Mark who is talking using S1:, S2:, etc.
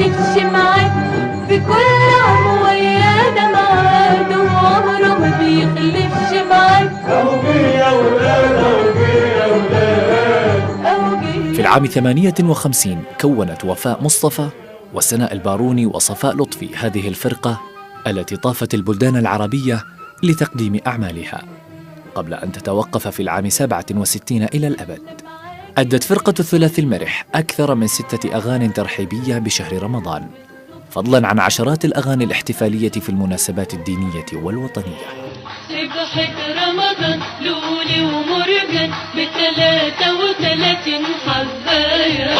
S1: بيخلفش معاد، في كل عام ويانا معاد، وعمره ما بيخلفش معاد.
S2: في العام 58 كونت وفاء مصطفى وسناء الباروني وصفاء لطفي هذه الفرقة التي طافت البلدان العربية لتقديم أعمالها، قبل أن تتوقف في العام 67 إلى الأبد. أدت فرقة الثلاث المرح أكثر من 6 أغاني ترحيبية بشهر رمضان، فضلاً عن عشرات الأغاني الاحتفالية في المناسبات الدينية والوطنية.
S1: ربحت رمضان لولي ومرجان ب33 حباية.